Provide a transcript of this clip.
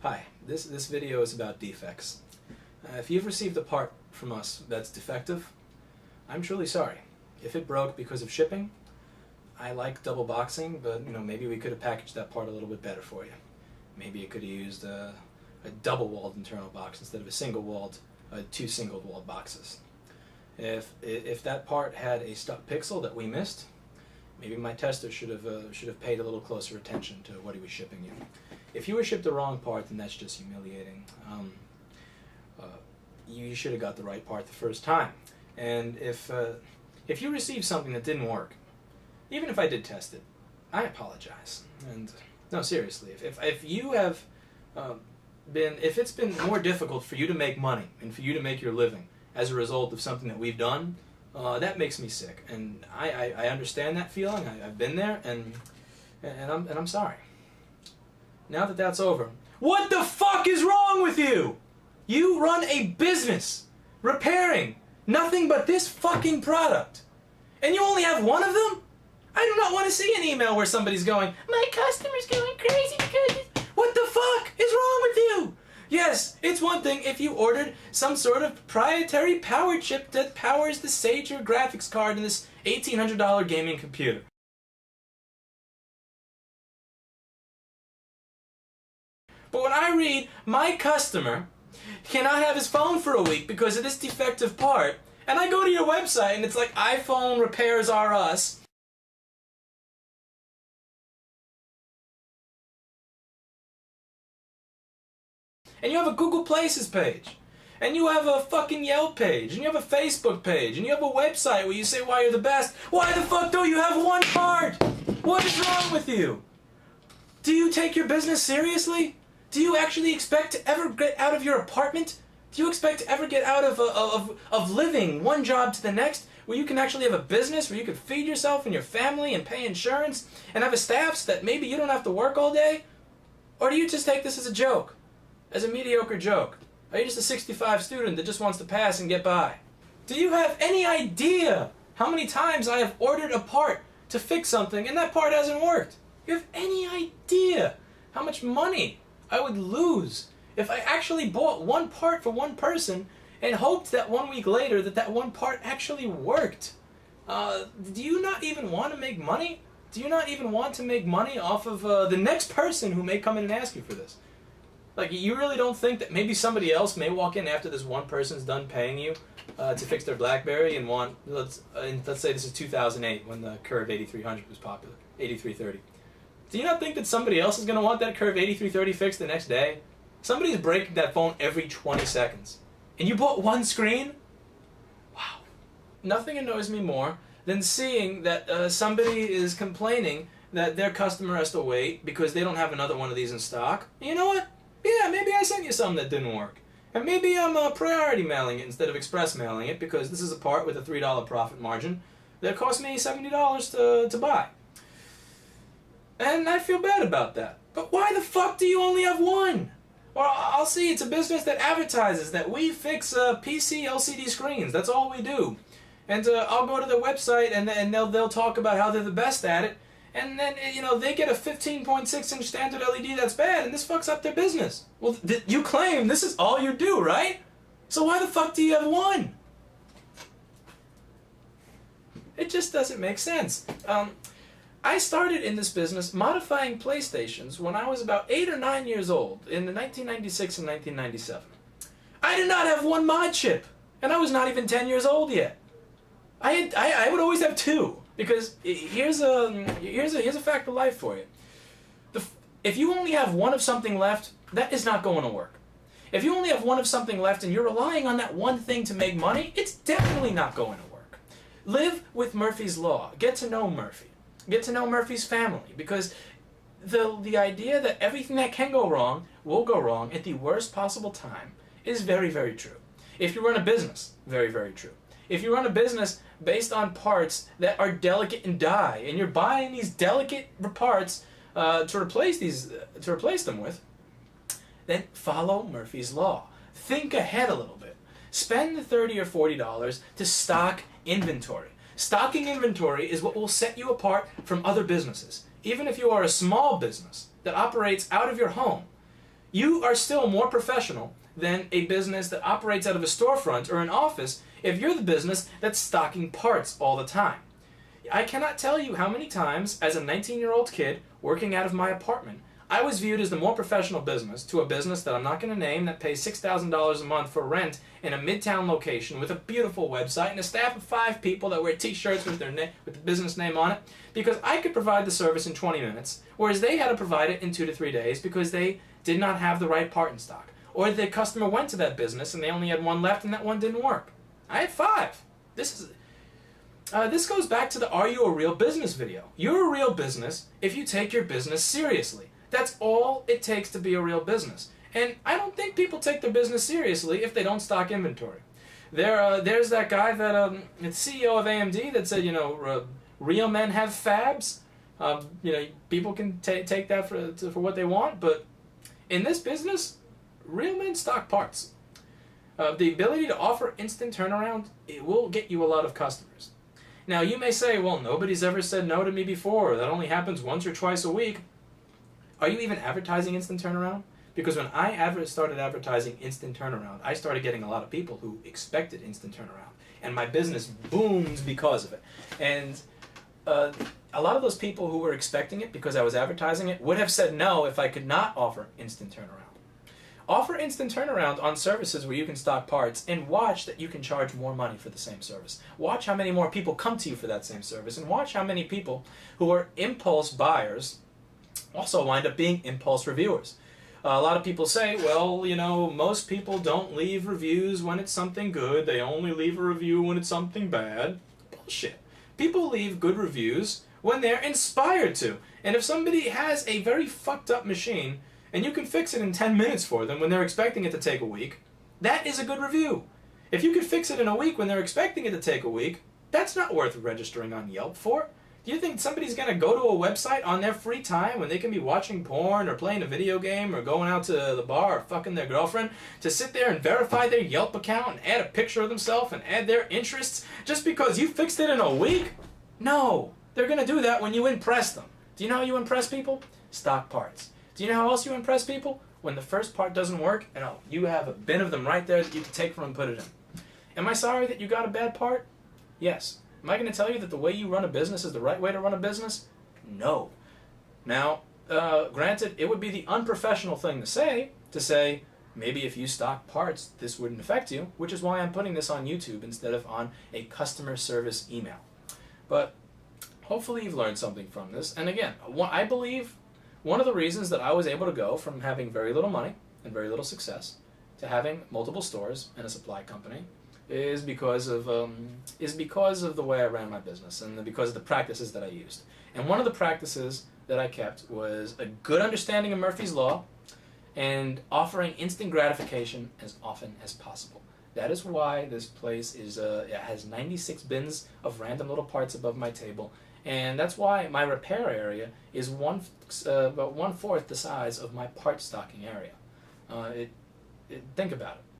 Hi, this video is about defects. If you've received a part from us that's defective, I'm truly sorry. If it broke because of shipping, I like double boxing, but maybe we could have packaged that part a little bit better for you. Maybe it could have used a double-walled internal box instead of a single-walled, two single-walled boxes. If that part had a stuck pixel that we missed, maybe my tester should have paid a little closer attention to what he was shipping you. If you were shipped the wrong part, then that's just humiliating. You should have got the right part the first time. And if you received something that didn't work, even if I did test it, I apologize. And no, seriously, if you have if it's been more difficult for you to make money and for you to make your living as a result of something that we've done, that makes me sick. And I understand that feeling. I've been there, and I'm sorry. Now that that's over, what the fuck is wrong with you? You run a business repairing nothing but this fucking product, and you only have one of them? I do not want to see an email where somebody's going, my customer's going crazy because... What the fuck is wrong with you? Yes, it's one thing if you ordered some sort of proprietary power chip that powers the Sager graphics card in this $1,800 gaming computer. But when I read, my customer cannot have his phone for a week because of this defective part, and I go to your website and it's like iPhone repairs are us, and you have a Google Places page, and you have a fucking Yelp page, and you have a Facebook page, and you have a website where you say why you're the best. Why the fuck don't you have one part? What is wrong with you? Do you take your business seriously? Do you actually expect to ever get out of your apartment? Do you expect to ever get out of living one job to the next, where you can actually have a business, where you can feed yourself and your family and pay insurance, and have a staff so that maybe you don't have to work all day? Or do you just take this as a joke? As a mediocre joke? Are you just a 65 student that just wants to pass and get by? Do you have any idea how many times I have ordered a part to fix something and that part hasn't worked? You have any idea how much money I would lose if I actually bought one part for one person and hoped that 1 week later that one part actually worked? Do you not even want to make money? Do you not even want to make money off of the next person who may come in and ask you for this? Like, you really don't think that maybe somebody else may walk in after this one person's done paying you to fix their BlackBerry and want, let's say this is 2008 when the Curve 8300 was popular, 8330. Do you not think that somebody else is going to want that Curve 8330 fixed the next day? Somebody's breaking that phone every 20 seconds. And you bought one screen? Wow. Nothing annoys me more than seeing that somebody is complaining that their customer has to wait because they don't have another one of these in stock. You know what? Yeah, maybe I sent you something that didn't work. And maybe I'm priority mailing it instead of express mailing it because this is a part with a $3 profit margin that cost me $70 to buy. And I feel bad about that. But why the fuck do you only have one? Or I'll see it's a business that advertises that we fix PC LCD screens. That's all we do. And I'll go to their website and they'll talk about how they're the best at it. And then, they get a 15.6-inch standard LED that's bad, and this fucks up their business. Well, you claim this is all you do, right? So why the fuck do you have one? It just doesn't make sense. I started in this business modifying PlayStations when I was about 8 or 9 years old, in 1996 and 1997. I did not have one mod chip, and I was not even 10 years old yet. I would always have two. Because here's a fact of life for you. If you only have one of something left, that is not going to work. If you only have one of something left and you're relying on that one thing to make money, it's definitely not going to work. Live with Murphy's Law. Get to know Murphy. Get to know Murphy's family. Because the idea that everything that can go wrong will go wrong at the worst possible time is very, very true. If you run a business, very, very true. If you run a business based on parts that are delicate and die, and you're buying these delicate parts to replace them with, then follow Murphy's Law. Think ahead a little bit. Spend the $30 or $40 to stock inventory. Stocking inventory is what will set you apart from other businesses. Even if you are a small business that operates out of your home, You are still more professional than a business that operates out of a storefront or an office if you're the business that's stocking parts all the time. I cannot tell you how many times, as a 19-year-old kid working out of my apartment, I was viewed as the more professional business to a business that I'm not going to name that pays $6,000 a month for rent in a midtown location with a beautiful website and a staff of 5 people that wear t-shirts with with the business name on it, because I could provide the service in 20 minutes, whereas they had to provide it in 2 to 3 days because they did not have the right part in stock. Or the customer went to that business and they only had one left and that one didn't work. I had 5. This goes back to the "Are you a real business?" video. You're a real business if you take your business seriously. That's all it takes to be a real business. And I don't think people take their business seriously if they don't stock inventory. There's that guy that the CEO of AMD that said, real men have fabs. People can take that for what they want, but in this business, real men stock parts. The ability to offer instant turnaround, it will get you a lot of customers. Now, you may say, well, nobody's ever said no to me before. That only happens once or twice a week. Are you even advertising instant turnaround? Because when I started advertising instant turnaround, I started getting a lot of people who expected instant turnaround. And my business boomed because of it. And a lot of those people who were expecting it because I was advertising it would have said no if I could not offer instant turnaround. Offer instant turnaround on services where you can stock parts and watch that you can charge more money for the same service. Watch how many more people come to you for that same service, and watch how many people who are impulse buyers also wind up being impulse reviewers. A lot of people say, well, most people don't leave reviews when it's something good. They only leave a review when it's something bad. Bullshit. People leave good reviews when they're inspired to. And if somebody has a very fucked up machine and you can fix it in 10 minutes for them when they're expecting it to take a week, that is a good review. If you can fix it in a week when they're expecting it to take a week, that's not worth registering on Yelp for. Do you think somebody's going to go to a website on their free time when they can be watching porn or playing a video game or going out to the bar or fucking their girlfriend to sit there and verify their Yelp account and add a picture of themselves and add their interests just because you fixed it in a week? No. They're going to do that when you impress them. Do you know how you impress people? Stock parts. Do you know how else you impress people? When the first part doesn't work and you have a bin of them right there that you can take from and put it in. Am I sorry that you got a bad part? Yes. Am I going to tell you that the way you run a business is the right way to run a business? No. Now, granted, it would be the unprofessional thing to say, maybe if you stock parts, this wouldn't affect you, which is why I'm putting this on YouTube instead of on a customer service email. But hopefully you've learned something from this. And again, I believe one of the reasons that I was able to go from having very little money and very little success to having multiple stores and a supply company is because of the way I ran my business and because of the practices that I used. And one of the practices that I kept was a good understanding of Murphy's Law and offering instant gratification as often as possible. That is why this place it has 96 bins of random little parts above my table, and that's why my repair area is about 1/4 the size of my part stocking area. Think about it.